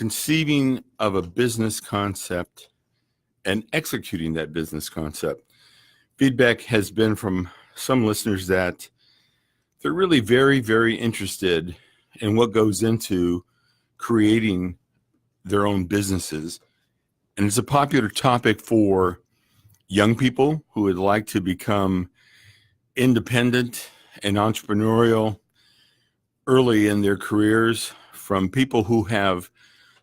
conceiving of a business concept and executing that business concept. Feedback has been from some listeners that they're really very, very interested in what goes into creating their own businesses. And it's a popular topic for young people who would like to become independent and entrepreneurial early in their careers, from people who have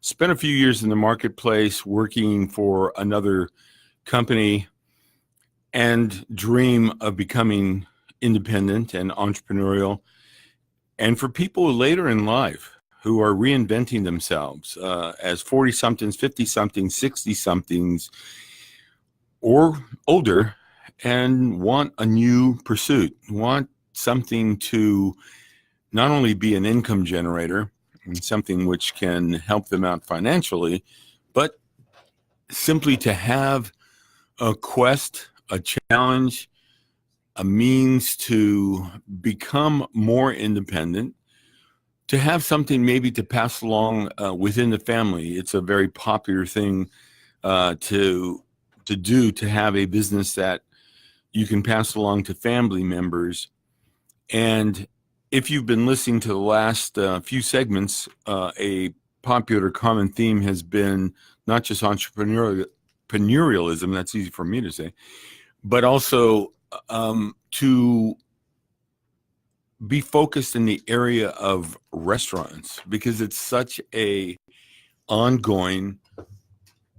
spent a few years in the marketplace working for another company and dream of becoming independent and entrepreneurial, and for people later in life who are reinventing themselves as 40-somethings, 50-somethings, 60-somethings, or older, and want a new pursuit, want something to not only be an income generator, something which can help them out financially, but simply to have a quest, a challenge, a means to become more independent, to have something maybe to pass along within the family. It's a very popular thing to do, to have a business that you can pass along to family members. And if you've been listening to the last few segments, a popular common theme has been not just entrepreneurialism, that's easy for me to say, but also to be focused in the area of restaurants, because it's such a ongoing,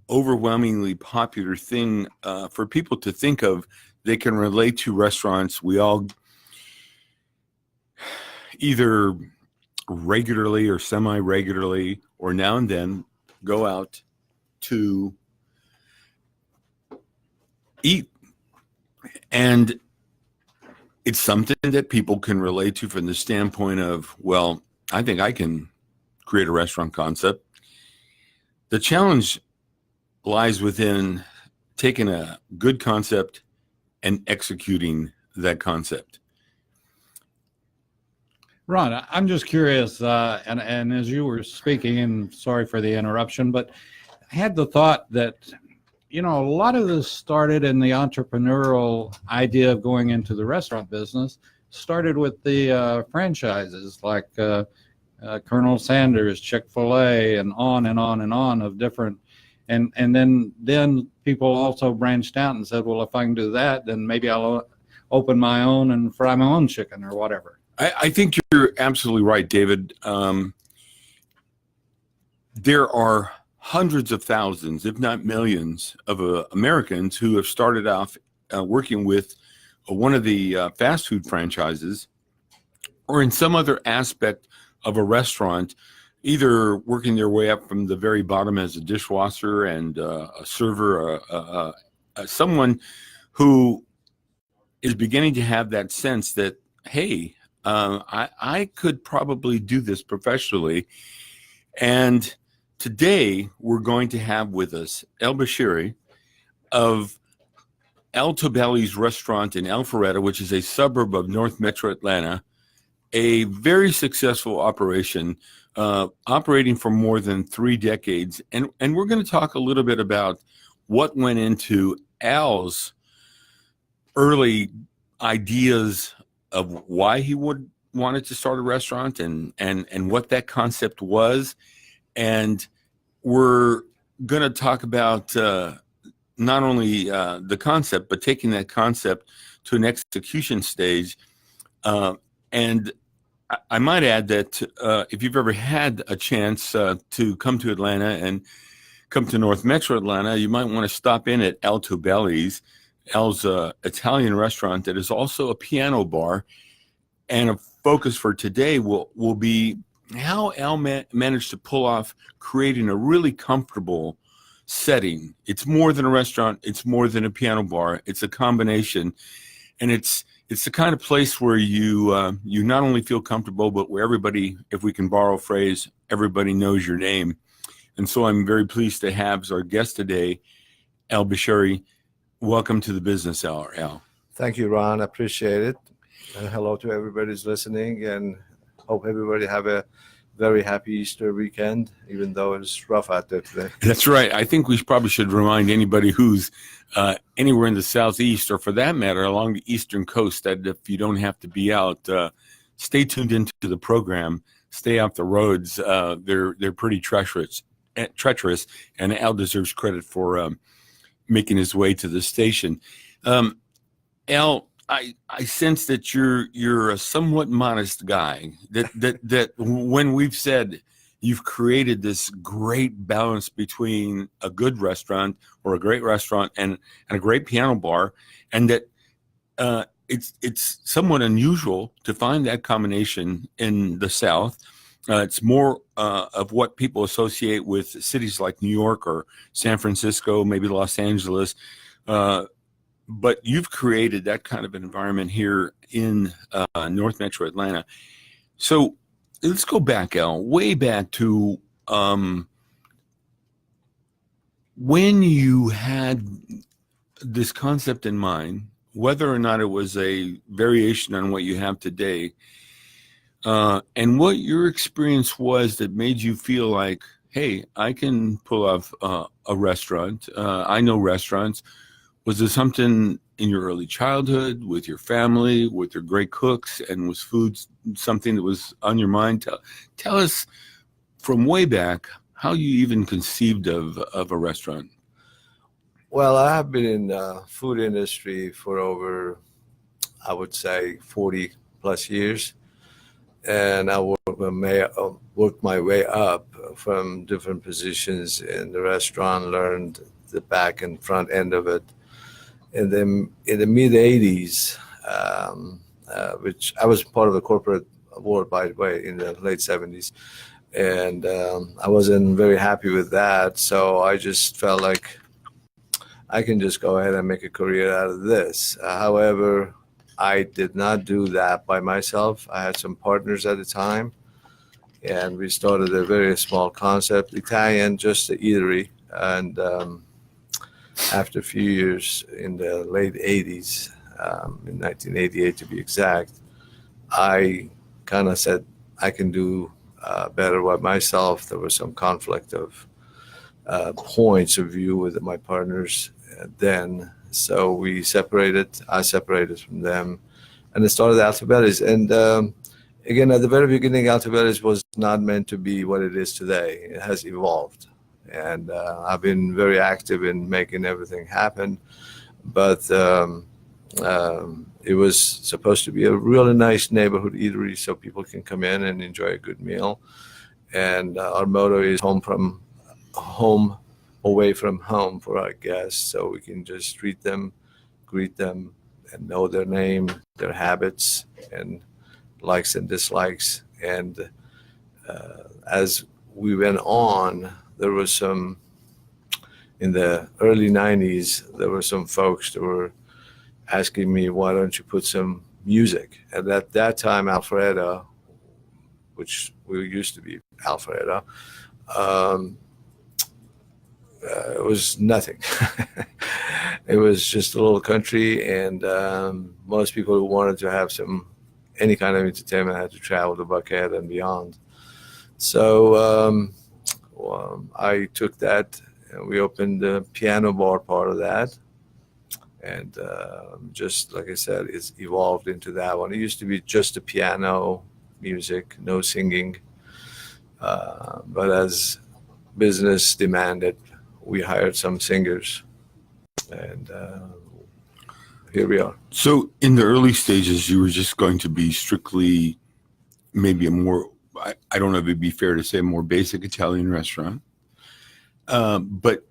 overwhelmingly popular thing for people to think of. They can relate to restaurants. We all either regularly or semi-regularly or now and then go out to eat. And it's something that people can relate to from the standpoint of, well, I think I can create a restaurant concept. The challenge lies within taking a good concept and executing that concept. Ron, I'm just curious, and as you were speaking, and sorry for the interruption, but I had the thought that, a lot of this started in the entrepreneurial idea of going into the restaurant business, started with the franchises like Colonel Sanders, Chick-fil-A, and on and on and on of different, and then people also branched out and said, well, if I can do that, then maybe I'll open my own and fry my own chicken or whatever. I think you're absolutely right, David. There are hundreds of thousands, if not millions, of Americans who have started off working with one of the fast food franchises or in some other aspect of a restaurant, either working their way up from the very bottom as a dishwasher and a server, someone who is beginning to have that sense that, hey, I could probably do this professionally. And today we're going to have with us Bashiri of Altobeli's restaurant in Alpharetta, which is a suburb of North Metro Atlanta, a very successful operation, operating for more than 3 decades. And we're going to talk a little bit about what went into Al's early ideas of why he wanted to start a restaurant and what that concept was. And we're going to talk about not only the concept, but taking that concept to an execution stage. And I might add that if you've ever had a chance to come to Atlanta and come to North Metro Atlanta, you might want to stop in at Altobeli's. Al's Italian restaurant that is also a piano bar, and a focus for today will be how Al managed to pull off creating a really comfortable setting. It's more than a restaurant, it's more than a piano bar, it's a combination, and it's the kind of place where you not only feel comfortable, but where everybody, if we can borrow a phrase, everybody knows your name. And so I'm very pleased to have as our guest today, Bashiri. Welcome to the Business Hour, Al. Thank you, Ron. Appreciate it. And hello to everybody who's listening, and hope everybody have a very happy Easter weekend, even though it's rough out there today. That's right. I think we probably should remind anybody who's anywhere in the Southeast, or for that matter, along the Eastern coast, that if you don't have to be out, stay tuned into the program. Stay off the roads. They're pretty treacherous, and Al deserves credit for making his way to the station. Al, I sense that you're a somewhat modest guy. That when we've said you've created this great balance between a good restaurant or a great restaurant and a great piano bar, and that it's somewhat unusual to find that combination in the South. It's more of what people associate with cities like New York or San Francisco, maybe Los Angeles. But you've created that kind of an environment here in North Metro Atlanta. So let's go back, Al, way back to when you had this concept in mind, whether or not it was a variation on what you have today, and what your experience was that made you feel like, hey, I can pull off a restaurant. I know restaurants. Was there something in your early childhood with your family, with your great cooks, and was food something that was on your mind? Tell us from way back how you even conceived of a restaurant. Well, I have been in the food industry for over, I would say, 40 plus years. And I worked my way up from different positions in the restaurant, learned the back and front end of it. And then in the mid 80s, which I was part of the corporate world, by the way, in the late 70s. And I wasn't very happy with that. So I just felt like I can just go ahead and make a career out of this. However, I did not do that by myself. I had some partners at the time, and we started a very small concept, Italian, just an eatery. And after a few years, in the late 80s, in 1988 to be exact, I kind of said I can do better by myself. There was some conflict of points of view with my partners then. So we separated. I separated from them, and it started Altobeli's. And again, at the very beginning, Altobeli's was not meant to be what it is today. It has evolved, and I've been very active in making everything happen. But it was supposed to be a really nice neighborhood eatery, so people can come in and enjoy a good meal. And our motto is home from home, away from home for our guests, so we can just treat them, greet them, and know their name, their habits, and likes and dislikes. And as we went on, there was some, in the early 90s, there were some folks that were asking me, why don't you put some music? And at that time, Alpharetta, which we used to be Alpharetta, it was nothing. It was just a little country, and most people who wanted to have any kind of entertainment had to travel to Buckhead and beyond. So I took that, and we opened the piano bar part of that. And just like I said, it's evolved into that one. It used to be just a piano music, no singing. But as business demanded, we hired some singers, and here we are. So in the early stages, you were just going to be strictly maybe a more, I don't know if it'd be fair to say a more basic Italian restaurant, but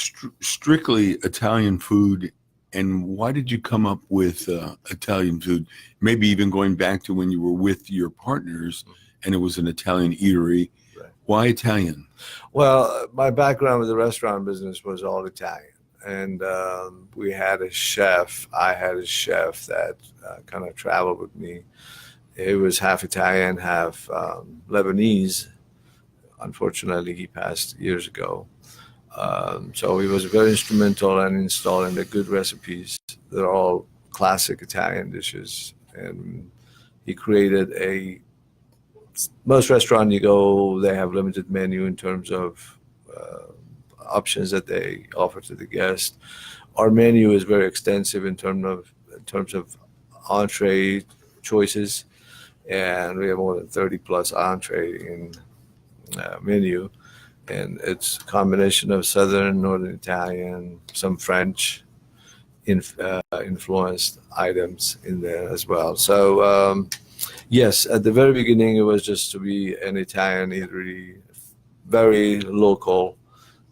strictly Italian food. And why did you come up with Italian food? Maybe even going back to when you were with your partners and it was an Italian eatery. Right. Why Italian? Well, my background with the restaurant business was all Italian. And we had a chef. I had a chef that kind of traveled with me. He was half Italian, half Lebanese. Unfortunately, he passed years ago. So he was very instrumental in installing the good recipes. They're all classic Italian dishes. And he created a most restaurants you go, they have limited menu in terms of options that they offer to the guest. Our menu is very extensive in terms of entree choices, and we have more than 30 plus entree in menu, and it's a combination of Southern, Northern Italian, some French influenced items in there as well. So yes, at the very beginning it was just to be an Italian eatery, very local,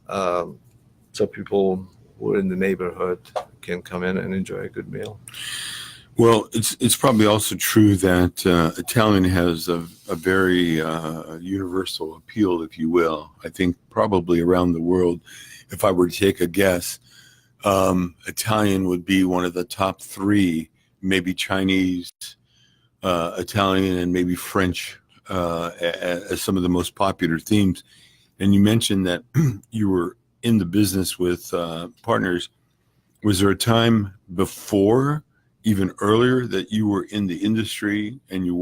so people who are in the neighborhood can come in and enjoy a good meal. Well, it's probably also true that Italian has a very universal appeal, if you will. I think probably around the world, if I were to take a guess, Italian would be one of the top three, maybe Chinese, Italian, and maybe French as some of the most popular themes. And you mentioned that you were in the business with partners. Was there a time before, even earlier, that you were in the industry and it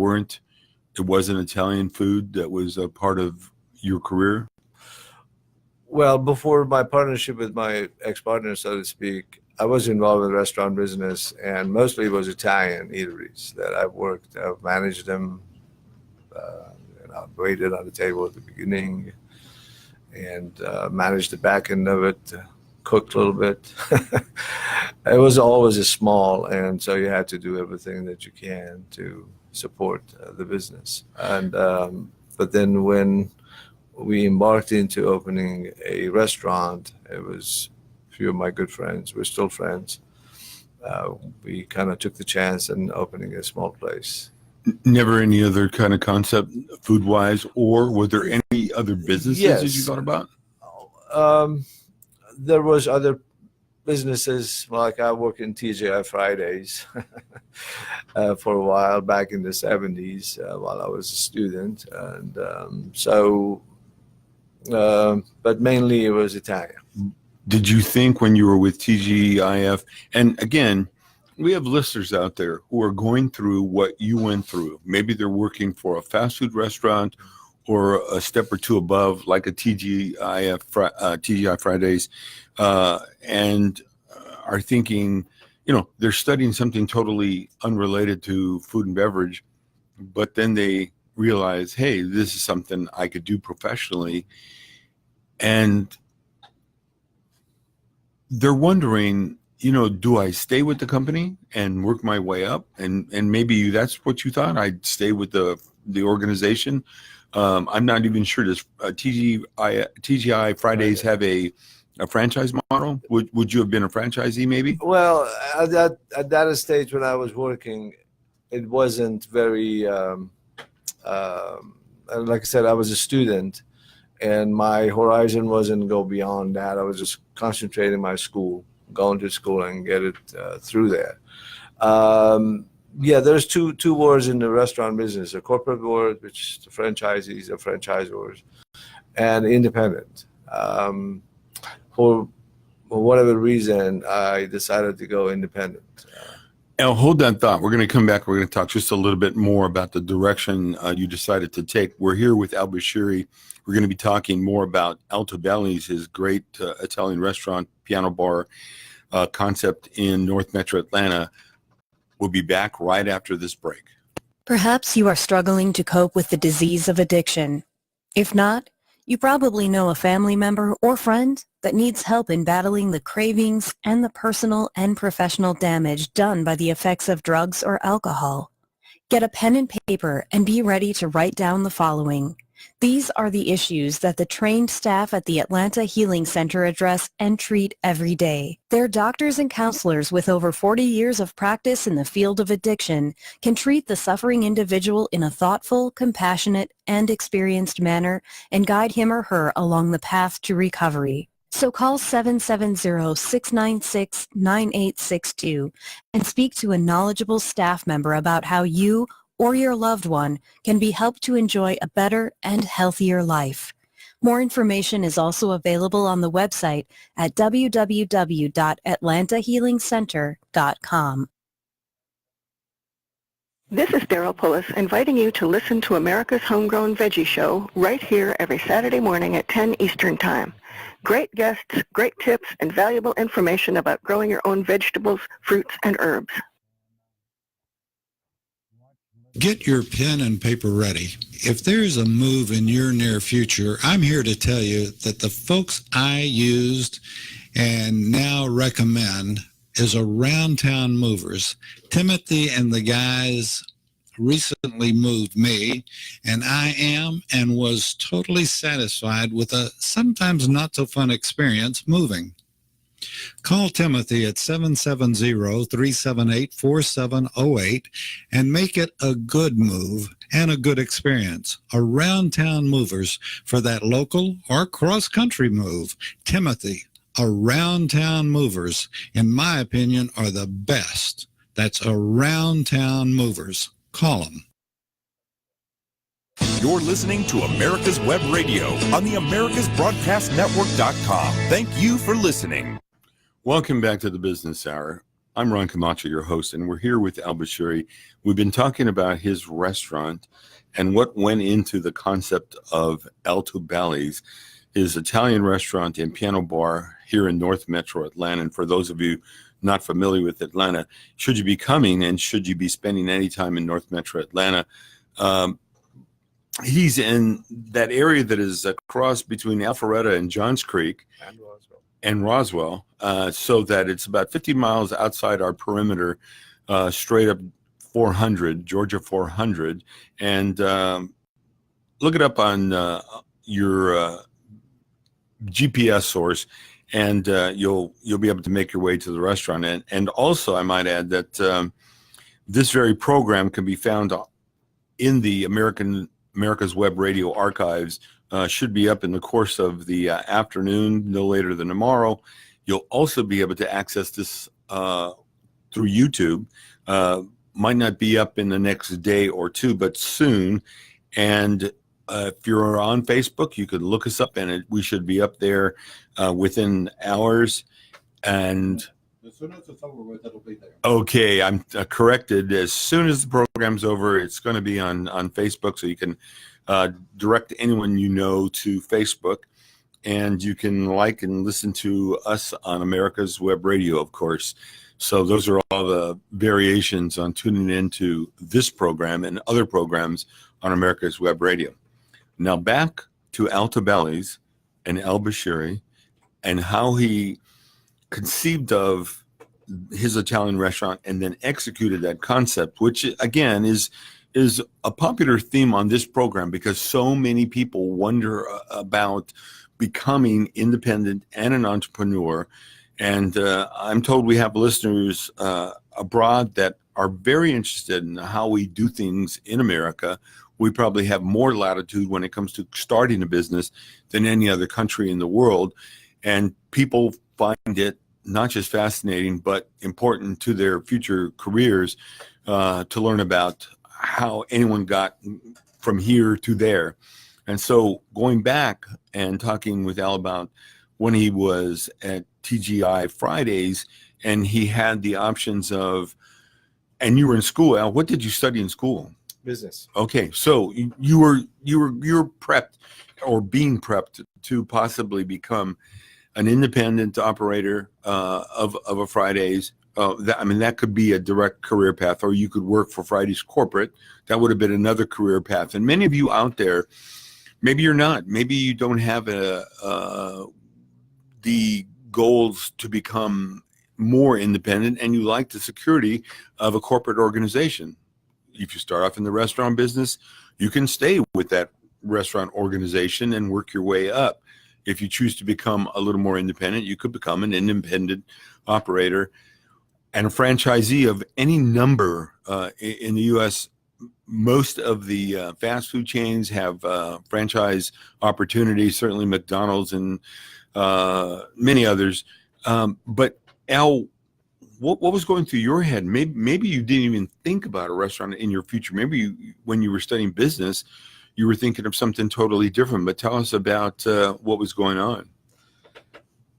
wasn't Italian food that was a part of your career? Well, before my partnership with my ex-partner, so to speak, I was involved in the restaurant business, and mostly it was Italian eateries that I've worked. I've managed them, and I waited on the table at the beginning and managed the back end of it, cooked a little bit. It was always a small, and so you had to do everything that you can to support the business. And but then when we embarked into opening a restaurant, it was a few of my good friends, we're still friends. We kind of took the chance in opening a small place. Never any other kind of concept food-wise, or were there any other businesses that you Yes. thought about? There was other businesses, like I worked in TGI Fridays for a while back in the 70s while I was a student. And but mainly it was Italian. Did you think when you were with TGIF, and again, we have listeners out there who are going through what you went through. Maybe they're working for a fast food restaurant or a step or two above, like a TGI Fridays, and are thinking, they're studying something totally unrelated to food and beverage, but then they realize, hey, this is something I could do professionally. And they're wondering, do I stay with the company and work my way up? And maybe that's what you thought. I'd stay with the organization. I'm not even sure. Does TGI Fridays have a franchise model? Would you have been a franchisee maybe? Well, at that stage when I was working, it wasn't very, like I said, I was a student, and my horizon wasn't go beyond that. I was just concentrating my school, going to school and get it through there. Yeah, there's two words in the restaurant business: a corporate world, which the franchisees are franchisors, and independent. For whatever reason, I decided to go independent. Now, hold that thought. We're going to come back. We're going to talk just a little bit more about the direction you decided to take. We're here with Al Bashiri. We're going to be talking more about Altobeli's, his great Italian restaurant, piano bar concept in North Metro Atlanta. We'll be back right after this break. Perhaps you are struggling to cope with the disease of addiction. If not, you probably know a family member or friend that needs help in battling the cravings and the personal and professional damage done by the effects of drugs or alcohol. Get a pen and paper and be ready to write down the following. These are the issues that the trained staff at the Atlanta Healing Center address and treat every day. Their doctors and counselors with over 40 years of practice in the field of addiction can treat the suffering individual in a thoughtful, compassionate, and experienced manner and guide him or her along the path to recovery. So call 770-696-9862 and speak to a knowledgeable staff member about how you or your loved one can be helped to enjoy a better and healthier life. More information is also available on the website at www.atlantahealingcenter.com. This is Daryl Pullis inviting you to listen to America's Homegrown Veggie Show right here every Saturday morning at 10 Eastern Time. Great guests, great tips, and valuable information about growing your own vegetables, fruits, and herbs. Get your pen and paper ready. If there's a move in your near future, I'm here to tell you that the folks I used and now recommend is Around Town Movers. Timothy and the guys recently moved me, and I am and was totally satisfied with a sometimes not so fun experience moving. Call Timothy at 770-378-4708 and make it a good move and a good experience. Around Town Movers for that local or cross-country move. Timothy, Around Town Movers, in my opinion, are the best. That's Around Town Movers. Call them. You're listening to America's Web Radio on the AmericasBroadcastNetwork.com. Thank you for listening. Welcome back to the Business Hour. I'm Ron Comacho, your host, and we're here with Al Bashiri. We've been talking about his restaurant and what went into the concept of Altobeli's, his Italian restaurant and piano bar here in North Metro Atlanta. And for those of you not familiar with Atlanta, should you be coming and should you be spending any time in North Metro Atlanta, he's in that area that is a cross between Alpharetta and Johns Creek and Roswell, so that it's about 50 miles outside our perimeter, straight up 400, Georgia 400. And look it up on your GPS source, and you'll be able to make your way to the restaurant. And also, I might add that this very program can be found in the America's Web Radio archives. Should be up in the course of the afternoon, no later than tomorrow. You'll also be able to access this through YouTube. Might not be up in the next day or two, but soon. And if you're on Facebook, you could look us up, and we should be up there within hours. And as soon as it's over with, it'll be there. Okay, I'm corrected. As soon as the program's over, it's going to be on Facebook, so you can direct anyone you know to Facebook, and you can like and listen to us on America's Web Radio, of course. So those are all the variations on tuning into this program and other programs on America's Web Radio. Now back to Altobeli's and Al Bashiri and how he conceived of his Italian restaurant and then executed that concept, which again is a popular theme on this program because so many people wonder about becoming independent and an entrepreneur. And I'm told we have listeners abroad that are very interested in how we do things in America. We probably have more latitude when it comes to starting a business than any other country in the world. And people find it not just fascinating, but important to their future careers to learn about how anyone got from here to there. And so going back and talking with Al about when he was at TGI Fridays and he had the options of, and you were in school, Al, what did you study in school? Business. Okay, so you were prepped or being prepped to possibly become an independent operator of a Fridays. That could be a direct career path, or you could work for Fridays corporate. That would have been another career path. And many of you out there, maybe you're not. Maybe you don't have the goals to become more independent, and you like the security of a corporate organization. If you start off in the restaurant business, you can stay with that restaurant organization and work your way up. If you choose to become a little more independent, you could become an independent operator and a franchisee of any number in the U.S. Most of the fast food chains have franchise opportunities, certainly McDonald's and many others. But Al, what was going through your head? Maybe you didn't even think about a restaurant in your future. Maybe when you were studying business, you were thinking of something totally different. But tell us about what was going on.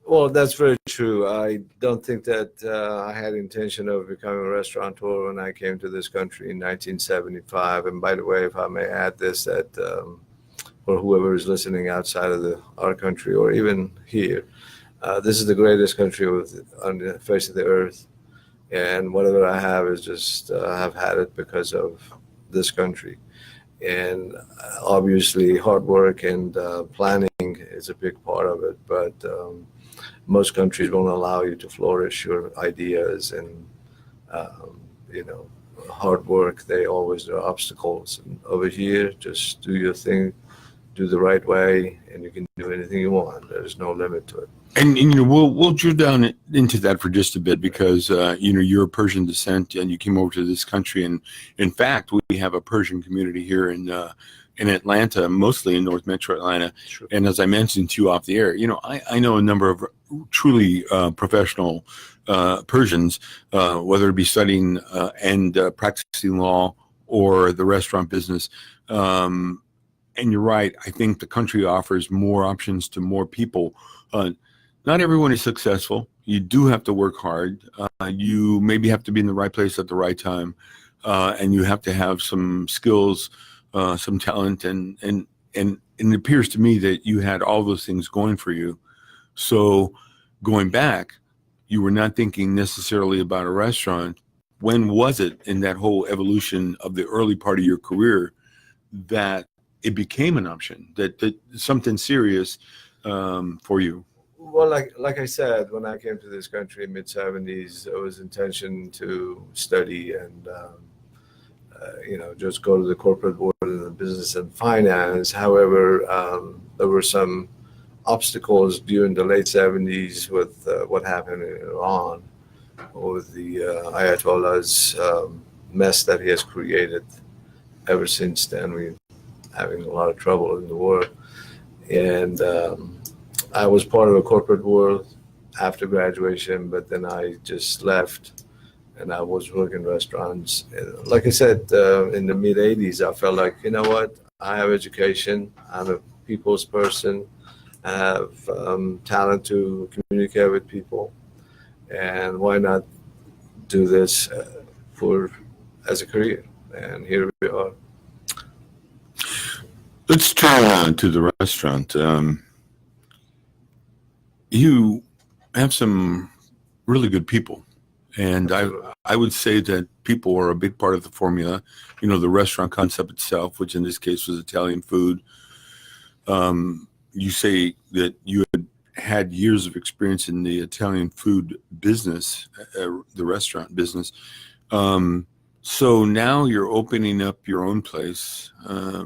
Well, that's very true. I don't think that I had intention of becoming a restaurateur when I came to this country in 1975. And by the way, if I may add this, that for whoever is listening outside of our country or even here, this is the greatest country on the face of the earth. And whatever I have is just I've had it because of this country. And obviously, hard work and planning is a big part of it. But most countries won't allow you to flourish your ideas and, hard work. They always there are obstacles. And over here, just do your thing, do the right way, and you can do anything you want. There's no limit to it. And we'll drill down into that for just a bit because you're of Persian descent and you came over to this country, and in fact we have a Persian community here in Atlanta, mostly in North Metro Atlanta. Sure. And as I mentioned to you off the air, I know a number of truly professional Persians, whether it be studying and practicing law or the restaurant business. And you're right. I think the country offers more options to more people. Not everyone is successful. You do have to work hard. You maybe have to be in the right place at the right time, and you have to have some skills, some talent, and it appears to me that you had all those things going for you. So going back, you were not thinking necessarily about a restaurant. When was it in that whole evolution of the early part of your career that it became an option, that something serious for you? Well, like I said, when I came to this country in mid-'70s, it was intention to study and just go to the corporate world in the business and finance. However, there were some obstacles during the late 70s with what happened in Iran, with the Ayatollah's mess that he has created. Ever since then, we're having a lot of trouble in the world. And I was part of a corporate world after graduation, but then I just left and I was working restaurants. And like I said, in the mid 80s, I felt like, you know what? I have education. I'm a people's person. I have talent to communicate with people. And why not do this as a career? And here we are. Let's turn to the restaurant. You have some really good people, and I would say that people are a big part of the formula. The restaurant concept itself, which in this case was Italian food. You say that you had years of experience in the Italian food business, the restaurant business. So now you're opening up your own place.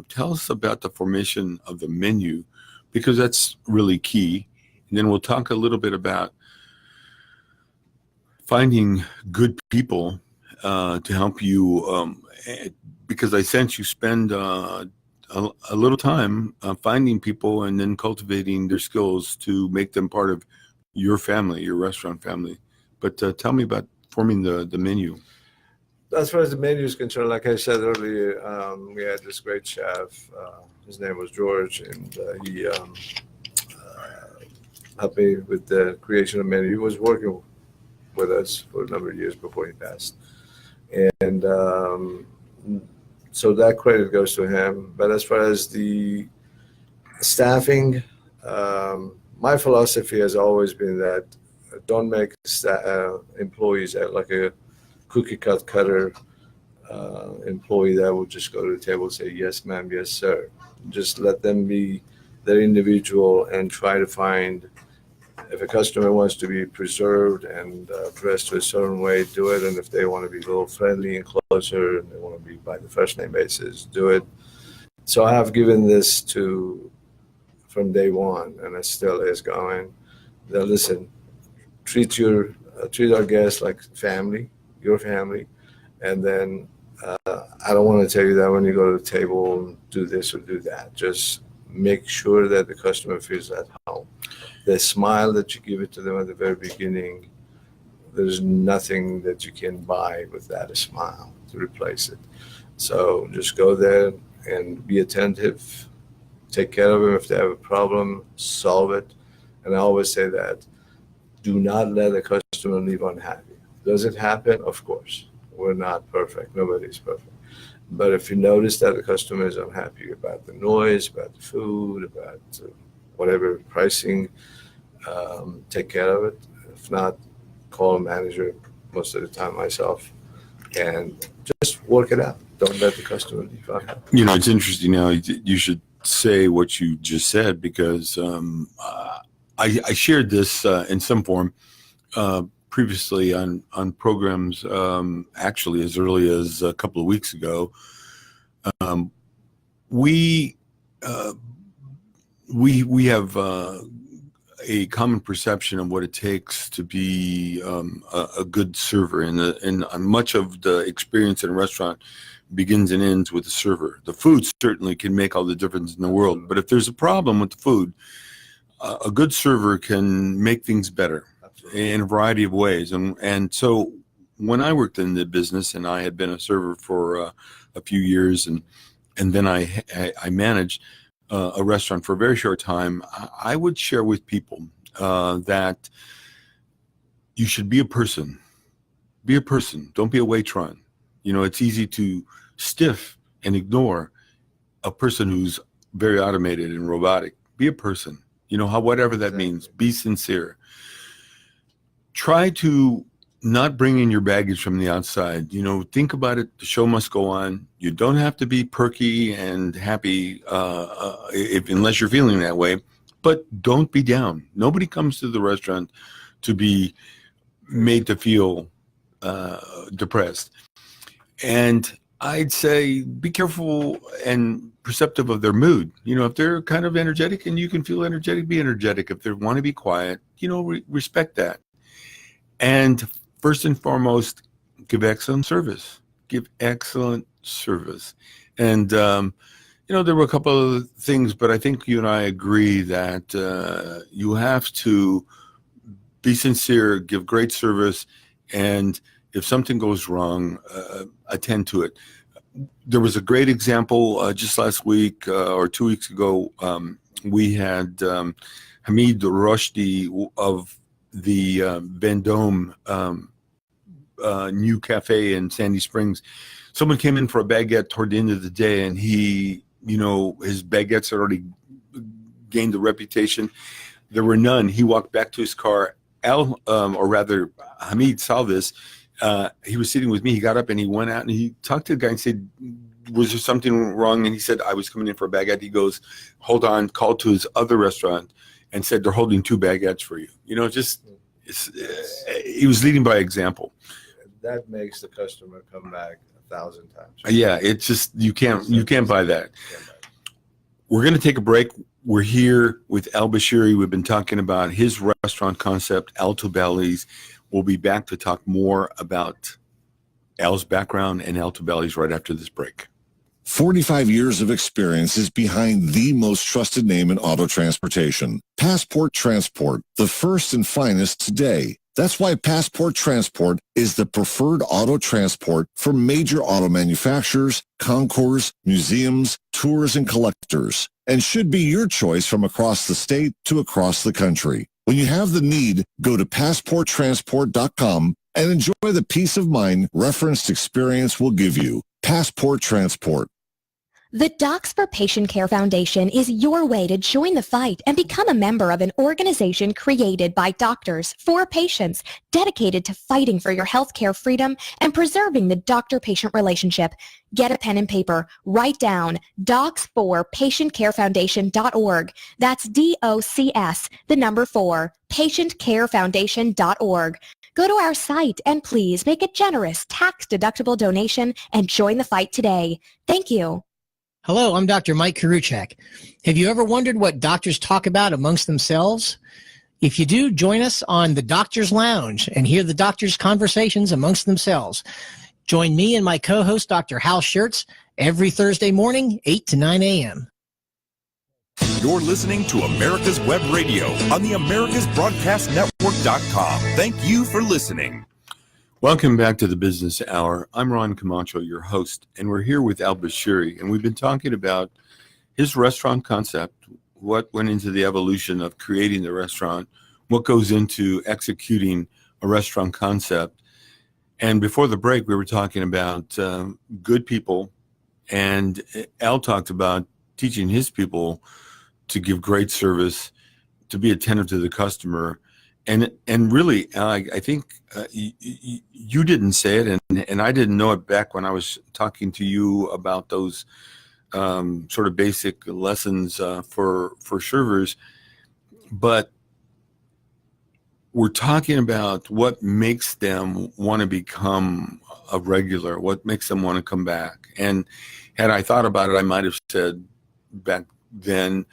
Tell us about the formation of the menu, because that's really key. And then we'll talk a little bit about finding good people to help you, because I sense you spend a little time finding people and then cultivating their skills to make them part of your family, your restaurant family. But tell me about forming the menu. As far as the menu is concerned, like I said earlier, we had this great chef. His name was George, and he helped me with the creation of the menu. He was working with us for a number of years before he passed. And so that credit goes to him. But as far as the staffing, my philosophy has always been that don't make employees like a cookie cutter employee that will just go to the table and say, yes, ma'am, yes, sir. Just let them be their individual and try to find, if a customer wants to be preserved and dressed a certain way, do it. And if they want to be a little friendly and closer and they want to be by the first name basis, do it. So I have given this from day one, and it still is going. Now listen, treat our guests like family, your family, and then I don't want to tell you that when you go to the table, do this or do that. Just make sure that the customer feels at home. The smile that you give it to them at the very beginning, there's nothing that you can buy with that, a smile to replace it. So just go there and be attentive, take care of them. If they have a problem, solve it. And I always say that do not let a customer leave unhappy. Does it happen? Of course. We're not perfect. Nobody's perfect. But if you notice that the customer is unhappy about the noise, about the food, about whatever pricing, take care of it. If not, call a manager, most of the time myself, and just work it out. Don't let the customer leave unhappy. You know, it's interesting now. You should say what you just said, because I shared this in some form previously on programs, actually as early as a couple of weeks ago. We have a common perception of what it takes to be a good server, and much of the experience in a restaurant begins and ends with the server. The food certainly can make all the difference in the world, but if there's a problem with the food, a good server can make things better in a variety of ways. And so when I worked in the business, and I had been a server for a few years, and then I managed a restaurant for a very short time, I would share with people that you should be a person. Be a person. Don't be a waitron. You know, it's easy to stiff and ignore a person who's very automated and robotic. Be a person. You know, whatever that means. Be sincere. Try to not bring in your baggage from the outside. You know, think about it. The show must go on. You don't have to be perky and happy unless you're feeling that way. But don't be down. Nobody comes to the restaurant to be made to feel depressed. And I'd say be careful and perceptive of their mood. You know, if they're kind of energetic and you can feel energetic, be energetic. If they want to be quiet, you know, respect that. And first and foremost, give excellent service. Give excellent service. And, you know, there were a couple of things, but I think you and I agree that you have to be sincere, give great service, and if something goes wrong, attend to it. There was a great example just last week or 2 weeks ago. We had Hamid Rushdie of the Vendome new cafe in Sandy Springs. Someone came in for a baguette toward the end of the day, and he, you know, his baguettes had already gained a reputation. There were none. He walked back to his car. Hamid saw this. He was sitting with me. He got up and he went out and he talked to the guy and said, was there something wrong? And he said, I was coming in for a baguette. He goes, hold on, called to his other restaurant and said, they're holding 2 baguettes for you. You know, just, he was leading by example. That makes the customer come back 1,000 times. Yeah, it's just, you can't buy that. We're going to take a break. We're here with Al Bashiri. We've been talking about his restaurant concept, Altobeli's. We'll be back to talk more about Al's background and Altobeli's right after this break. 45 years of experience is behind the most trusted name in auto transportation, Passport Transport, the first and finest today. That's why Passport Transport is the preferred auto transport for major auto manufacturers, concours, museums, tours, and collectors, and should be your choice from across the state to across the country. When you have the need, go to PassportTransport.com and enjoy the peace of mind referenced experience will give you. Passport Transport. The Docs for Patient Care Foundation is your way to join the fight and become a member of an organization created by doctors for patients, dedicated to fighting for your healthcare freedom and preserving the doctor-patient relationship. Get a pen and paper. Write down docs4patientcarefoundation.org. That's DOCS, the number 4, patientcarefoundation.org. Go to our site and please make a generous tax-deductible donation and join the fight today. Thank you. Hello, I'm Dr. Mike Karuchak. Have you ever wondered what doctors talk about amongst themselves? If you do, join us on the Doctor's Lounge and hear the doctors' conversations amongst themselves. Join me and my co-host, Dr. Hal Schertz, every Thursday morning, 8 to 9 a.m. You're listening to America's Web Radio on the AmericasBroadcastNetwork.com. Thank you for listening. Welcome back to the Business Hour. I'm Ron Comacho, your host, and we're here with Al Bashiri, and we've been talking about his restaurant concept, what went into the evolution of creating the restaurant, what goes into executing a restaurant concept. And before the break, we were talking about good people, and Al talked about teaching his people to give great service, to be attentive to the customer. And really, I think you didn't say it, and I didn't know it back when I was talking to you about those sort of basic lessons for servers. But we're talking about what makes them want to become a regular, what makes them want to come back. And had I thought about it, I might have said back then,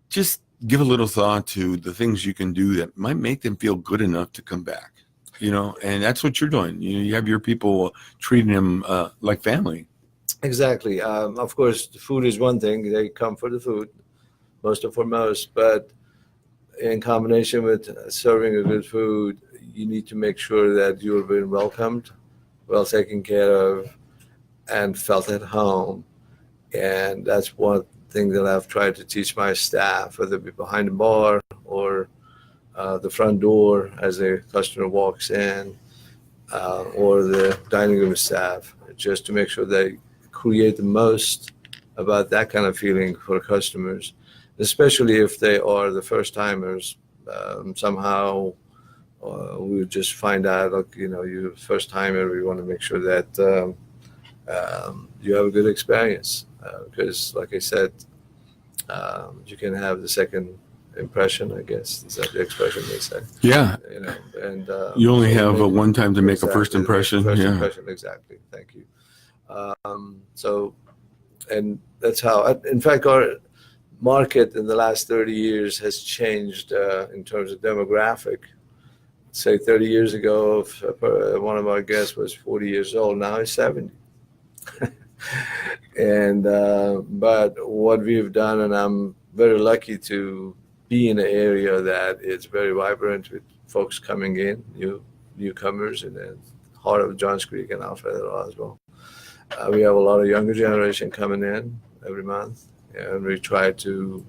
just give a little thought to the things you can do that might make them feel good enough to come back, and that's what you're doing. You have your people treating them like family. Exactly. Of course, the food is one thing. They come for the food, most and foremost. But in combination with serving a good food, you need to make sure that you're being welcomed, well taken care of, and felt at home. And that's one thing that I've tried to teach my staff, whether it be behind the bar or the front door as a customer walks in, or the dining room staff, just to make sure they create the most about that kind of feeling for customers, especially if they are the first timers. Somehow we just find out, look, you're first timer, we want to make sure that you have a good experience, because like I said, you can have the second impression, I guess. Is that the expression they say? Yeah. And you only have one time to make a first exactly, impression. First Yeah. impression, exactly. Thank you. And that's how, in fact, our market in the last 30 years has changed in terms of demographic. Say 30 years ago, if one of our guests was 40 years old, now he's 70. And but what we've done, and I'm very lucky to be in an area that is very vibrant with folks coming in, newcomers, and then heart of Johns Creek and Alpharetta as well. We have a lot of younger generation coming in every month, and we try to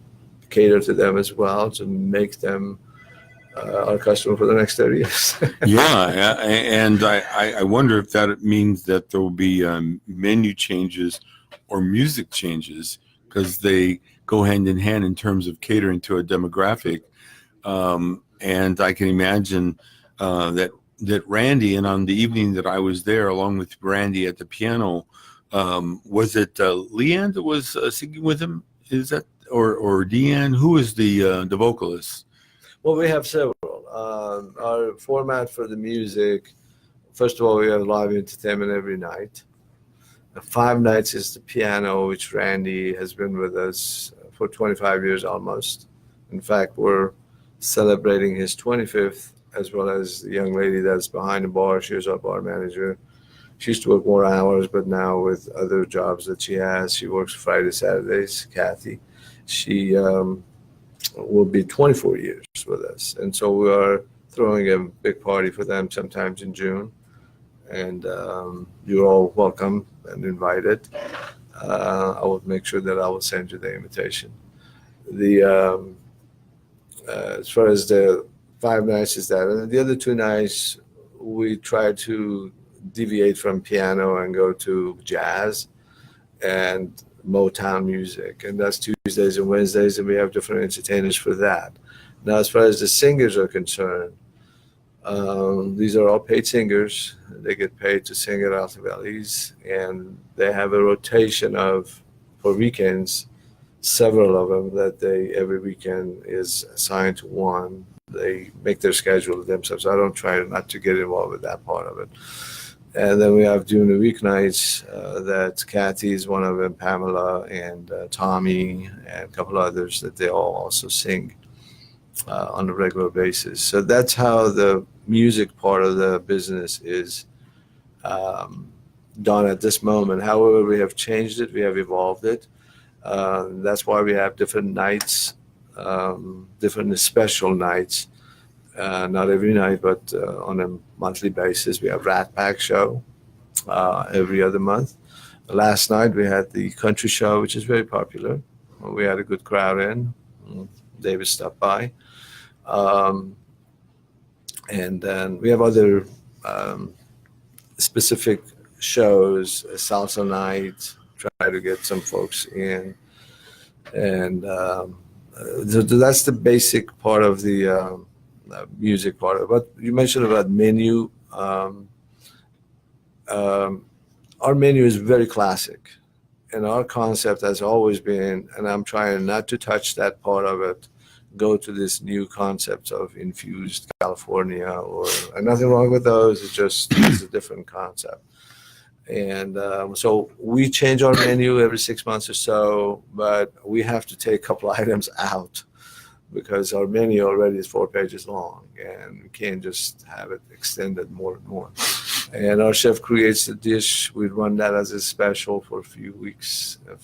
cater to them as well to make them our customer for the next 30 years. Yeah, and I wonder if that means that there will be menu changes or music changes, because they go hand in hand in terms of catering to a demographic. And I can imagine that Randy, and on the evening that I was there, along with Randy at the piano, was it Leanne that was singing with him? Is that or Deanne? Who is the vocalist? Well, we have several. Our format for the music, first of all, we have live entertainment every night. 5 nights is the piano, which Randy has been with us for 25 years almost. In fact, we're celebrating his 25th, as well as the young lady that's behind the bar. She was our bar manager. She used to work more hours, but now with other jobs that she has, she works Friday, Saturdays, Kathy. She will be 24 years with us. And so we are throwing a big party for them sometimes in June. And you're all welcome and invited. I will make sure that I will send you the invitation. As far as the 5 nights is that, and the other 2 nights, we try to deviate from piano and go to jazz and Motown music, and that's Tuesdays and Wednesdays, and we have different entertainers for that. Now, as far as the singers are concerned, these are all paid singers. They get paid to sing at Altobeli's, and they have a rotation of, for weekends, several of them that they, every weekend is assigned to one. They make their schedule themselves. I don't try not to get involved with that part of it. And then we have during the weeknights that Kathy is one of them, Pamela and Tommy and a couple others that they all also sing on a regular basis. So that's how the music part of the business is done at this moment. However, we have changed it. We have evolved it. That's why we have different nights, different special nights. Not every night, but on a monthly basis. We have Rat Pack show every other month. Last night we had the country show, which is very popular. We had a good crowd in. David stopped by. And then we have other specific shows, salsa night, try to get some folks in. And that's the basic part of the music part of it. But you mentioned about menu. Our menu is very classic. And our concept has always been, and I'm trying not to touch that part of it, go to this new concept of infused California, and nothing wrong with those. It's a different concept. And so we change our menu every 6 months or so, but we have to take a couple items out because our menu already is 4 pages long, and we can't just have it extended more and more. And our chef creates the dish. We run that as a special for a few weeks. If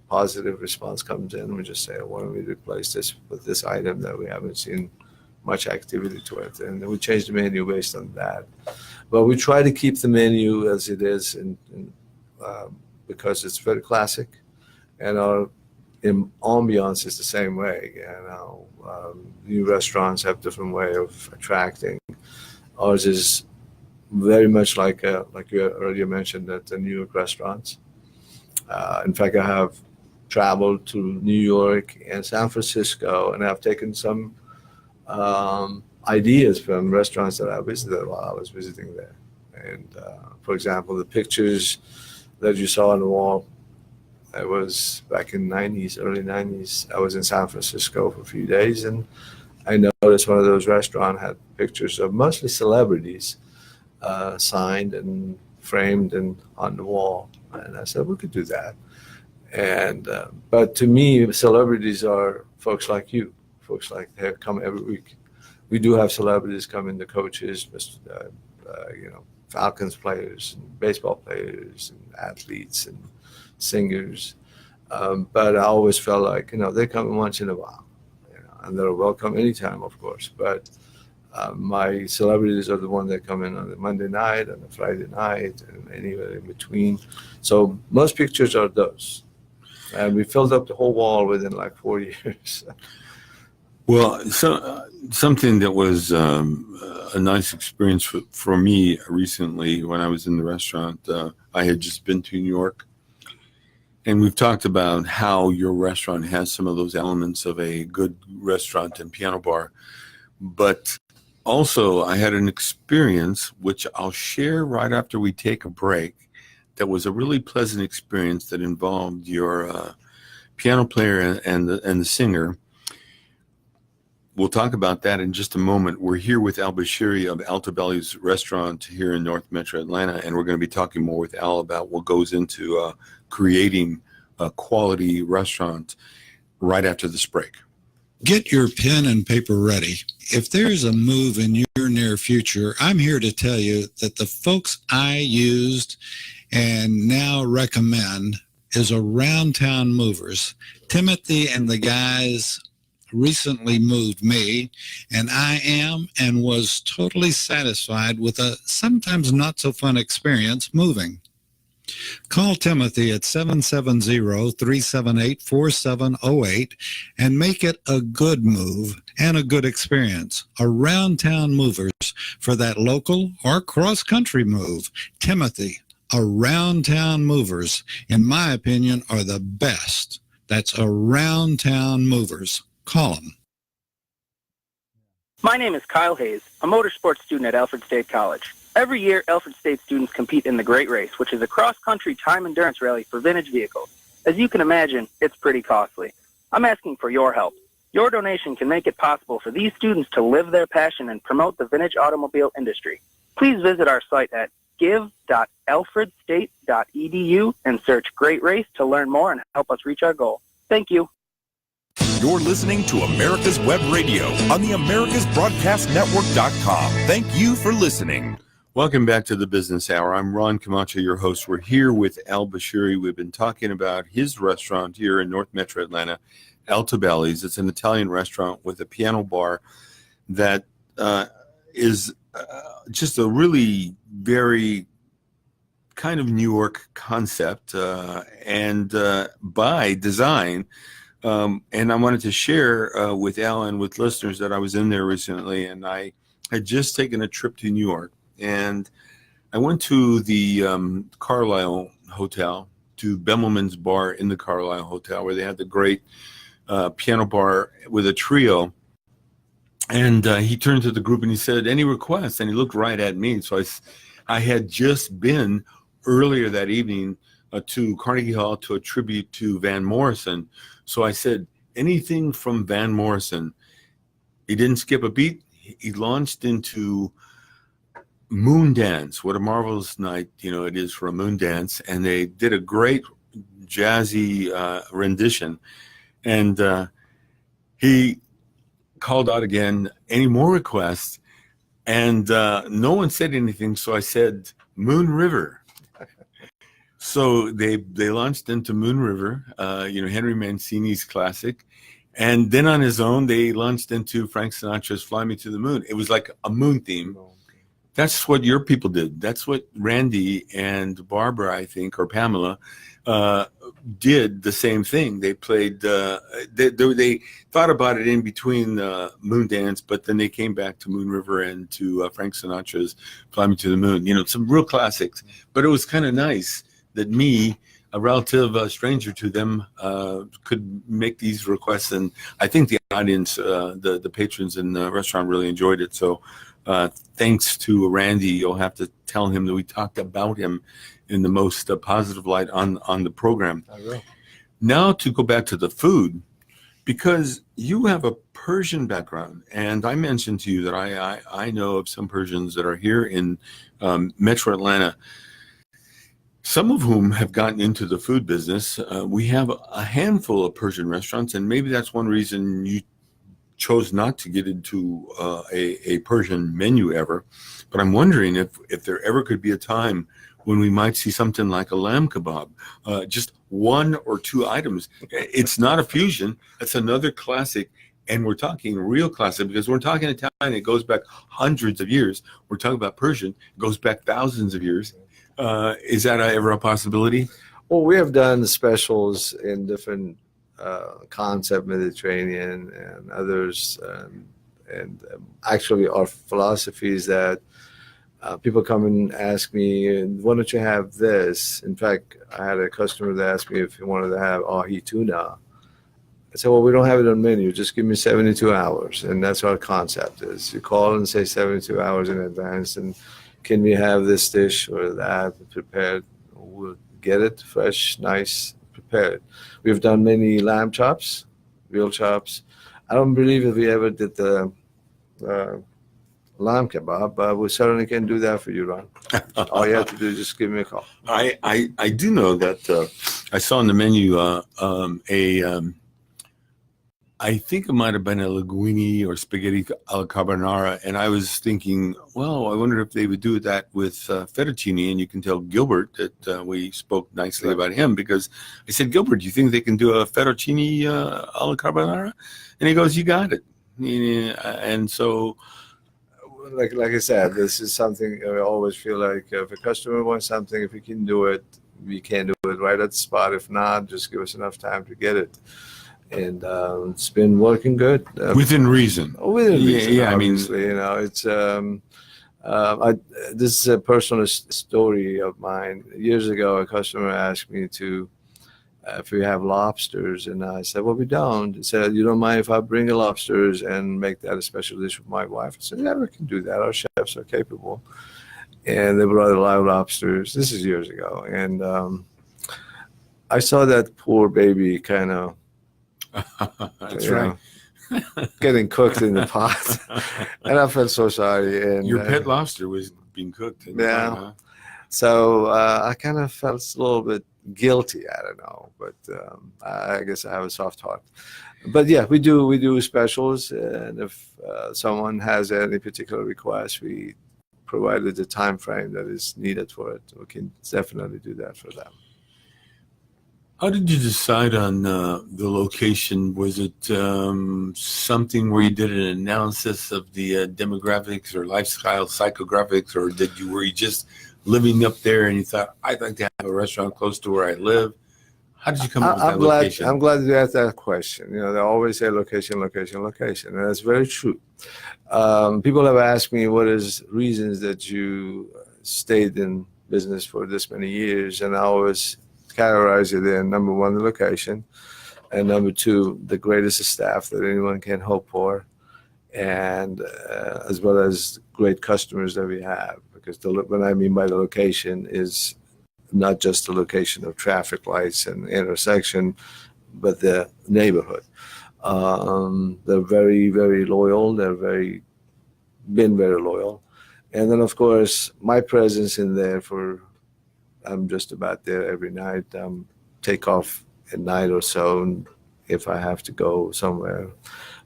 positive response comes in, we just say, why don't we replace this with this item that we haven't seen much activity to it? And then we change the menu based on that. But we try to keep the menu as it is because it's very classic. And our ambiance is the same way. New restaurants have different way of attracting. Ours is very much like you earlier mentioned, at the New York restaurants. In fact, I have traveled to New York and San Francisco, and I've taken some ideas from restaurants that I visited while I was visiting there. And for example, the pictures that you saw on the wall, I was back in early 90s. I was in San Francisco for a few days, and I noticed one of those restaurants had pictures of mostly celebrities signed and framed and on the wall. And I said, we could do that. And but to me, celebrities are folks like you, folks like they come every week. We do have celebrities come in, the coaches, Falcons players, and baseball players, and athletes, and singers. But I always felt like, they come once in a while, and they're welcome anytime, of course. But my celebrities are the ones that come in on the Monday night and the Friday night and anywhere in between. So most pictures are those. And we filled up the whole wall within like 4 years. Well, something that was a nice experience for me recently when I was in the restaurant, I had just been to New York. And we've talked about how your restaurant has some of those elements of a good restaurant and piano bar. But also, I had an experience, which I'll share right after we take a break, that was a really pleasant experience that involved your piano player and the singer. We'll talk about that in just a moment. We're here with Al Bashiri of Altobeli's restaurant here in North Metro Atlanta, and we're going to be talking more with Al about what goes into creating a quality restaurant right after this break. Get your pen and paper ready. If there's a move in your near future, I'm here to tell you that the folks I used and now recommend is Around Town Movers. Timothy and the guys recently moved me, and I am and was totally satisfied with a sometimes not so fun experience moving. Call Timothy at 770-378-4708 and make it a good move and a good experience. Around Town Movers for that local or cross-country move. Timothy, Around Town Movers, in my opinion, are the best. That's Around Town Movers. Call them. My name is Kyle Hayes, a motorsports student at Alfred State College. Every year, Alfred State students compete in the Great Race, which is a cross-country time endurance rally for vintage vehicles. As you can imagine, it's pretty costly. I'm asking for your help. Your donation can make it possible for these students to live their passion and promote the vintage automobile industry. Please visit our site at give.alfredstate.edu and search Great Race to learn more and help us reach our goal. Thank you. You're listening to America's Web Radio on the AmericasBroadcastNetwork.com. Thank you for listening. Welcome back to the Business Hour. I'm Ron Comacho, your host. We're here with Al Bashiri. We've been talking about his restaurant here in North Metro Atlanta, Altobeli's. It's an Italian restaurant with a piano bar that is just a really very kind of New York concept and by design. And I wanted to share with Al and with listeners that I was in there recently, and I had just taken a trip to New York, and I went to the Carlisle Hotel, to Bemelman's Bar in the Carlisle Hotel, where they had the great piano bar with a trio. And he turned to the group and he said, "Any requests?" And he looked right at me. So I had just been earlier that evening to Carnegie Hall to a tribute to Van Morrison. So I said, "Anything from Van Morrison." He didn't skip a beat. He launched into Moon Dance. What a marvelous night, it is for a moon dance. And they did a great jazzy rendition. And he called out again, "Any more requests?" And no one said anything. So I said, "Moon River." So they launched into Moon River, Henry Mancini's classic. And then on his own, they launched into Frank Sinatra's "Fly Me to the Moon." It was like a moon theme. That's what your people did. That's what Randy and Barbara, I think, or Pamela, did the same thing. They played, they thought about it in between Moon Dance, but then they came back to Moon River and to Frank Sinatra's "Fly Me to the Moon." Some real classics. But it was kind of nice that me, a relative stranger to them, could make these requests. And I think the audience, the patrons in the restaurant really enjoyed it. So thanks to Randy, you'll have to tell him that we talked about him in the most positive light on the program. I will. Now to go back to the food, because you have a Persian background, and I mentioned to you that I know of some Persians that are here in Metro Atlanta, some of whom have gotten into the food business. We have a handful of Persian restaurants, and maybe that's one reason you chose not to get into a Persian menu ever. But I'm wondering if there ever could be a time when we might see something like a lamb kebab, just one or two items. It's not a fusion. It's another classic. And we're talking real classic, because we're talking Italian, it goes back hundreds of years. We're talking about Persian, it goes back thousands of years. Is that ever a possibility? Well, we have done specials in different concept, Mediterranean and others. And actually our philosophy is that people come and ask me, "Why don't you have this?" In fact, I had a customer that asked me if he wanted to have ahi tuna. I said, "Well, we don't have it on menu. Just give me 72 hours. And that's our concept is. You call and say 72 hours in advance, and can we have this dish or that prepared? We'll get it fresh, nice, prepared. We've done many lamb chops, real chops. I don't believe that we ever did the lamb kebab, but we certainly can do that for you, Ron. All you have to do is just give me a call. I do know that I saw on the menu I think it might have been a linguine or spaghetti alla carbonara, and I was thinking, well, I wonder if they would do that with fettuccine. And you can tell Gilbert that we spoke nicely about him, because I said, "Gilbert, do you think they can do a fettuccine alla carbonara?" And he goes, "You got it." And so, like I said, this is something I always feel like if a customer wants something, if we can do it, we can do it right at the spot. If not, just give us enough time to get it. And it's been working good. Within reason. Within reason, yeah. Obviously, it's this is a personal story of mine. Years ago, a customer asked me to if we have lobsters, and I said, "Well, we don't." He said, "You don't mind if I bring the lobsters and make that a special dish with my wife?" I said, "Yeah, we can do that. Our chefs are capable." And they brought live lobsters. This is years ago, and I saw that poor baby kind of. That's right. Getting cooked in the pot, and I felt so sorry. And your pet lobster was being cooked. Yeah. Huh? So I kind of felt a little bit guilty. I don't know, but I guess I have a soft heart. But yeah, we do specials, and if someone has any particular request, we provided the time frame that is needed for it. We can definitely do that for them. How did you decide on the location? Was it something where you did an analysis of the demographics or lifestyle psychographics, or were you just living up there and you thought, "I'd like to have a restaurant close to where I live"? How did you come up with that I'm glad. location? I'm glad you asked that question. You know, they always say location, location, location, and that's very true. People have asked me what is reasons that you stayed in business for this many years, and I always categorize it in number one, the location, and number two, the greatest staff that anyone can hope for, and as well as great customers that we have. Because what I mean by the location is not just the location of traffic lights and intersection, but the neighborhood. They're very, very loyal. Been very loyal. And then, of course, my presence in there I'm just about there every night. Take off at night or so if I have to go somewhere.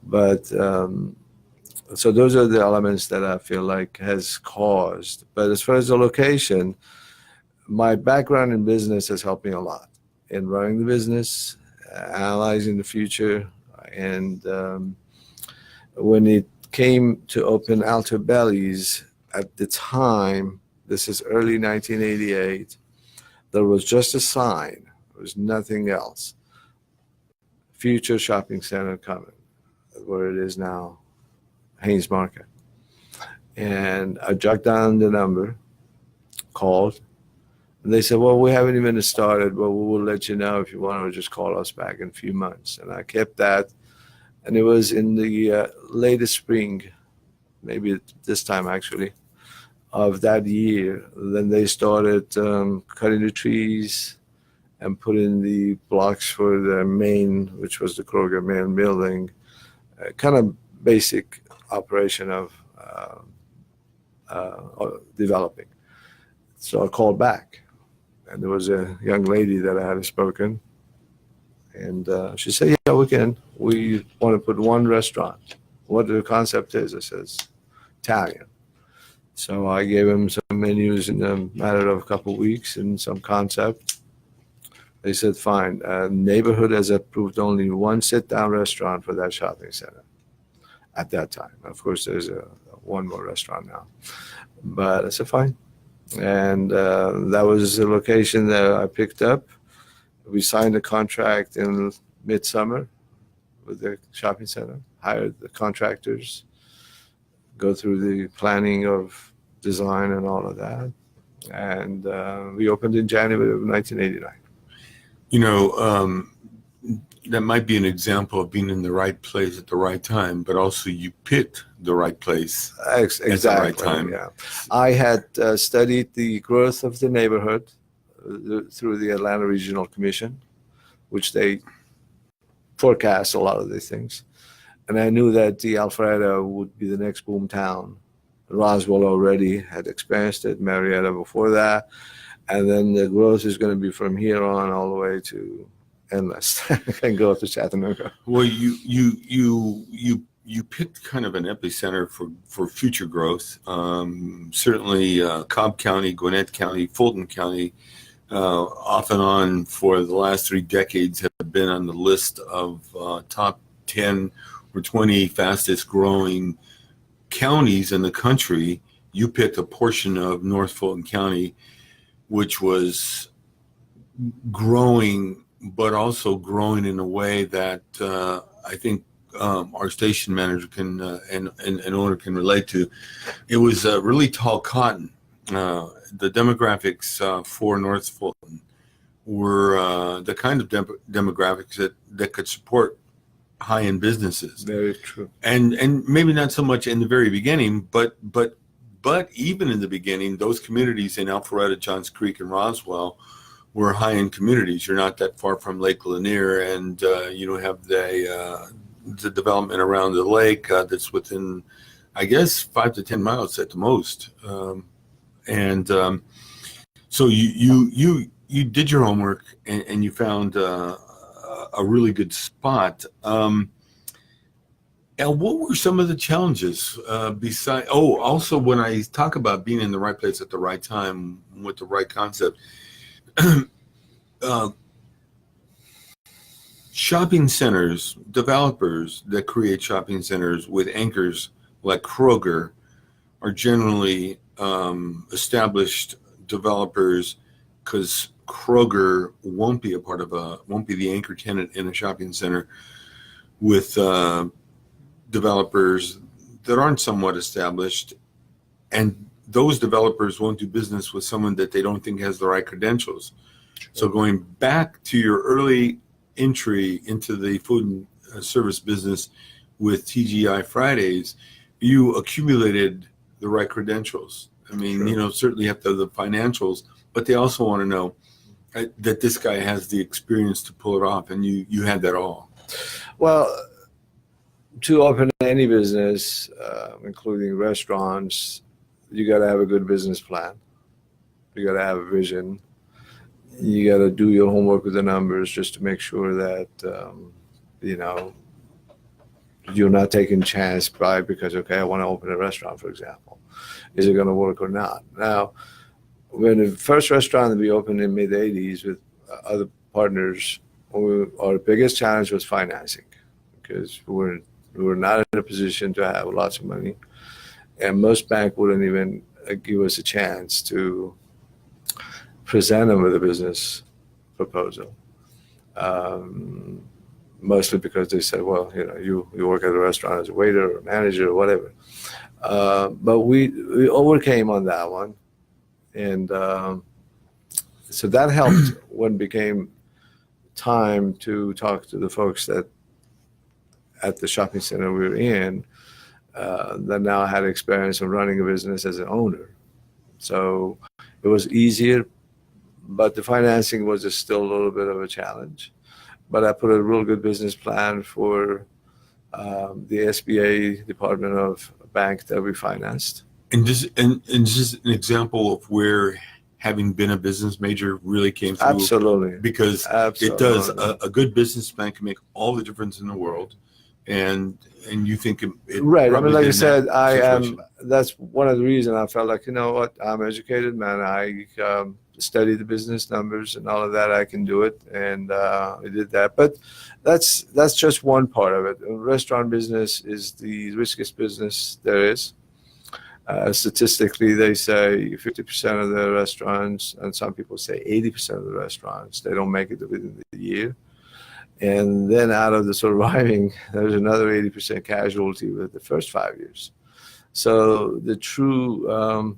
But so those are the elements that I feel like has caused. But as far as the location, my background in business has helped me a lot in running the business, analyzing the future. And when it came to open Altobeli's at the time, this is early 1988, there was just a sign. There was nothing else. Future shopping center coming, where it is now, Haynes Market. And I jotted down the number, called, and they said, well, we haven't even started, but we will let you know if you want to just call us back in a few months. And I kept that. And it was in the latest spring, maybe this time actually, of that year. Then they started cutting the trees and putting the blocks for the main, which was the Kroger main building, kind of basic operation of developing. So I called back. And there was a young lady that I had spoken, and she said, yeah, we want to put one restaurant. What the concept is, I says, Italian. So I gave him some menus in a matter of a couple of weeks and some concept. They said, fine. Neighborhood has approved only one sit-down restaurant for that shopping center at that time. Of course, there's one more restaurant now. But I said, fine. And that was the location that I picked up. We signed a contract in midsummer with the shopping center, hired the contractors, go through the planning of design and all of that. And we opened in January of 1989. You know, that might be an example of being in the right place at the right time, but also you picked the right place Exactly, at the right time. Yeah. I had studied the growth of the neighborhood through the Atlanta Regional Commission, which they forecast a lot of these things. And I knew that the Alpharetta would be the next boom town. Roswell already had experienced it, Marietta before that. And then the growth is going to be from here on all the way to endless and go up to Chattanooga. Well, you picked kind of an epicenter for future growth. Certainly Cobb County, Gwinnett County, Fulton County, off and on for the last 3 decades have been on the list of top 10 or 20 fastest growing counties in the country. You picked a portion of North Fulton County, which was growing, but also growing in a way that I think our station manager can and owner can relate to. It was really tall cotton. The demographics for North Fulton were the kind of demographics that could support high-end businesses. Very true. And maybe not so much in the very beginning, but even in the beginning, those communities in Alpharetta, Johns Creek, and Roswell were high-end communities. You're not that far from Lake Lanier, and you don't have the development around the lake that's within, I guess, 5 to 10 miles at the most. So you did your homework and you found a really good spot. And what were some of the challenges besides? Oh, also when I talk about being in the right place at the right time with the right concept, shopping centers, developers that create shopping centers with anchors like Kroger are generally established developers, because Kroger won't be the anchor tenant in a shopping center with developers that aren't somewhat established, and those developers won't do business with someone that they don't think has the right credentials. So going back to your early entry into the food and service business with TGI Fridays, you accumulated the right credentials. I mean, certainly you have to have the financials, but they also want to know that this guy has the experience to pull it off, and you had that all. Well, to open any business, including restaurants, you got to have a good business plan. You got to have a vision. You got to do your homework with the numbers just to make sure that, you're not taking chance because, I want to open a restaurant, for example. Is it going to work or not? Now, when the first restaurant we opened in mid-'80s with other partners, our biggest challenge was financing, because we were not in a position to have lots of money, and most banks wouldn't even give us a chance to present them with a business proposal. Mostly because they said, well, you work at a restaurant as a waiter or manager or whatever. But we overcame on that one. And so that helped when it became time to talk to the folks that at the shopping center we were in that now had experience of running a business as an owner. So it was easier, but the financing was still a little bit of a challenge. But I put a real good business plan for the SBA Department of Bank that we financed. And just an example of where having been a business major really came through. Absolutely. Because it does. A good business plan can make all the difference in the world. And you think it right. I mean, like I in said, situation. that's one of the reasons I felt like, I'm educated, man. I studied the business numbers and all of that. I can do it. And I did that. But that's just one part of it. Restaurant business is the riskiest business there is. Statistically, they say 50% of the restaurants, and some people say 80% of the restaurants, they don't make it within the year. And then out of the surviving, there's another 80% casualty with the first 5 years. So the true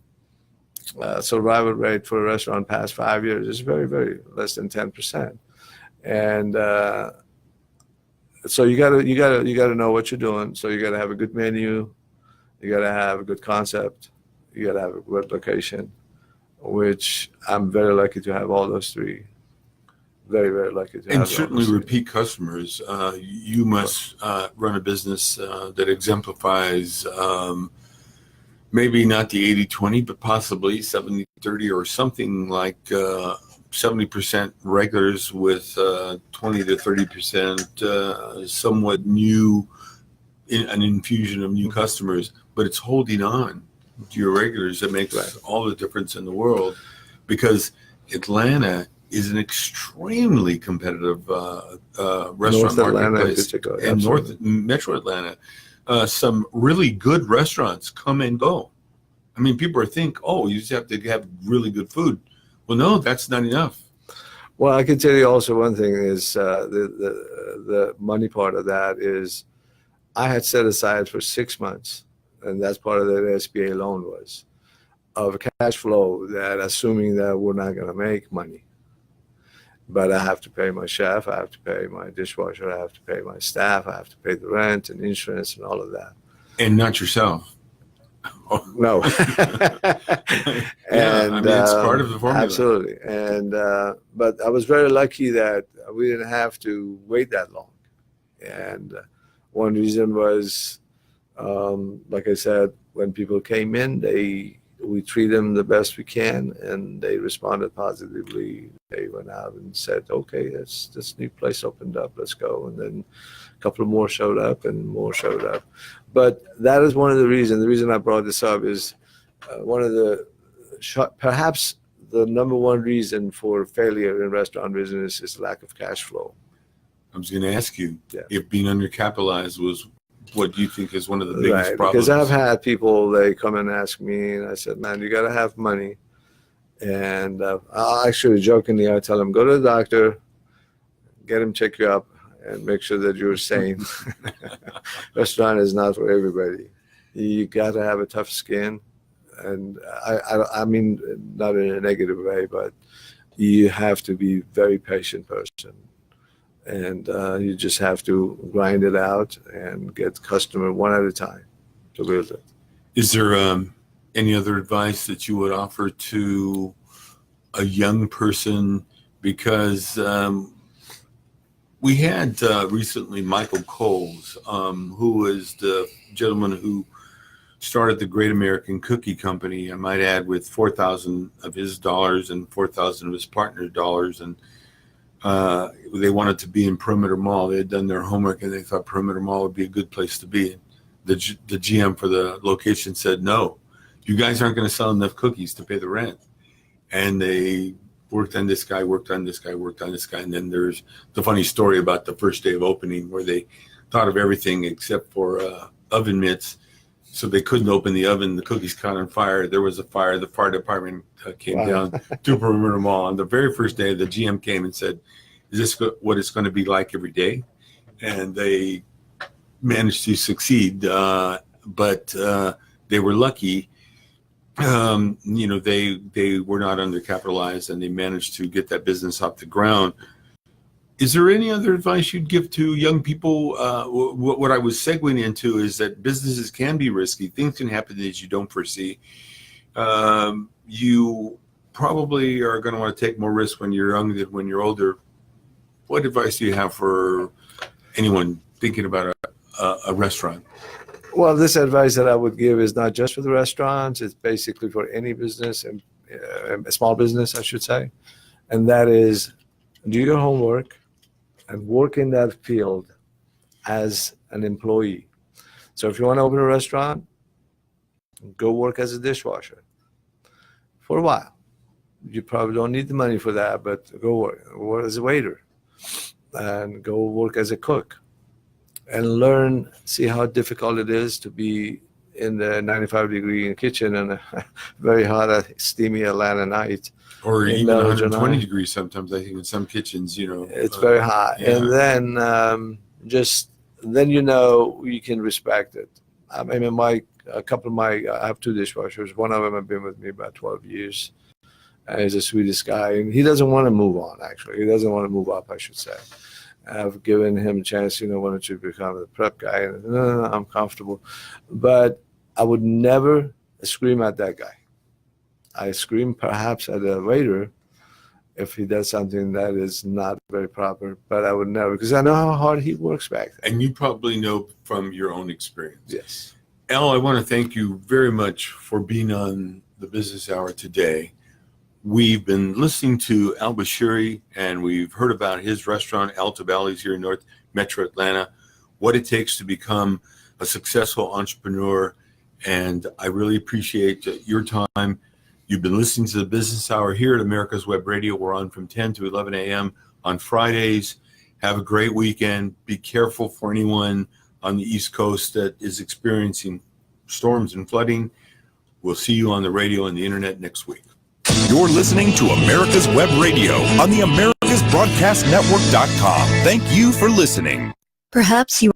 survival rate for a restaurant past 5 years is very, very less than 10%. And so you gotta know what you're doing. So you gotta have a good menu. You got to have a good concept. You got to have a good location, which I'm very lucky to have all those three. Very, very lucky to have. And certainly repeat customers. You must run a business that exemplifies maybe not the 80-20, but possibly 70-30 or something like 70% regulars with 20 to 30% somewhat new, an infusion of new customers. But it's holding on to your regulars that makes all the difference in the world, because Atlanta is an extremely competitive restaurant marketplace. And Metro Atlanta, some really good restaurants come and go. I mean, people think, you just have to have really good food. Well, no, that's not enough. Well, I can tell you also one thing is the money part of that is I had set aside for 6 months, and that's part of the SBA loan was, of cash flow that assuming that we're not going to make money. But I have to pay my chef, I have to pay my dishwasher, I have to pay my staff, I have to pay the rent and insurance and all of that. And not yourself. No. And it's part of the formula. Absolutely. And but I was very lucky that we didn't have to wait that long. And one reason was, like I said, when people came in, we treat them the best we can, and they responded positively. They went out and said, okay, this new place opened up, let's go. And then a couple more showed up and more showed up. But that is one of the reasons. The reason I brought this up is one of the, perhaps the number one reason for failure in restaurant business is lack of cash flow. I was going to ask you if being undercapitalized was what you think is one of the biggest problems. Because I've had people, they come and ask me, and I said, man, you got to have money, And I'll actually jokingly, I tell them, go to the doctor, get him check you up, and make sure that you're sane. Restaurant is not for everybody. You got to have a tough skin. And I mean, not in a negative way, but you have to be a very patient person. And you just have to grind it out and get customer one at a time to build it. Is there any other advice that you would offer to a young person? Because we had recently Michael Coles, who was the gentleman who started the Great American Cookie Company, I might add, with $4,000 of his dollars and $4,000 of his partner's dollars. And they wanted to be in Perimeter Mall. They had done their homework and they thought Perimeter Mall would be a good place to be. The GM for the location said, no, you guys aren't going to sell enough cookies to pay the rent. And they worked on this guy, worked on this guy, worked on this guy. And then there's the funny story about the first day of opening where they thought of everything except for oven mitts. So they couldn't open the oven. The cookies caught on fire. There was a fire. The fire department came down to Perimeter Mall. On the very first day, the GM came and said, is this what it's going to be like every day? And they managed to succeed. But they were lucky. They were not undercapitalized and they managed to get that business off the ground. Is there any other advice you'd give to young people? What I was segueing into is that businesses can be risky. Things can happen that you don't foresee. You probably are going to want to take more risks when you're young than when you're older. What advice do you have for anyone thinking about a restaurant? Well, this advice that I would give is not just for the restaurants. It's basically for any business, and a small business, I should say. And that is, do your homework and work in that field as an employee. So if you want to open a restaurant, go work as a dishwasher for a while. You probably don't need the money for that, but go work as a waiter and go work as a cook and learn, see how difficult it is to be in the 95-degree kitchen on a very hot, steamy Atlanta night. Or even 120 degrees sometimes, I think, in some kitchens, It's very hot. Yeah. And then then you can respect it. I mean, I have two dishwashers. One of them have been with me about 12 years. And he's the sweetest guy. And he doesn't want to move on, actually. He doesn't want to move up, I should say. I've given him a chance, why don't you become the prep guy? And no, I'm comfortable. But I would never scream at that guy. I scream perhaps at a waiter if he does something that is not very proper, but I would never, because I know how hard he works back there. And you probably know from your own experience. Yes. Al, I want to thank you very much for being on the Business Hour today. We've been listening to Al Bashiri, and we've heard about his restaurant, Altobeli, here in North Metro Atlanta, what it takes to become a successful entrepreneur. And I really appreciate your time. You've been listening to the Business Hour here at America's Web Radio. We're on from 10 to 11 a.m. on Fridays. Have a great weekend. Be careful for anyone on the East Coast that is experiencing storms and flooding. We'll see you on the radio and the internet next week. You're listening to America's Web Radio on the AmericasBroadcastNetwork.com. Thank you for listening. Perhaps you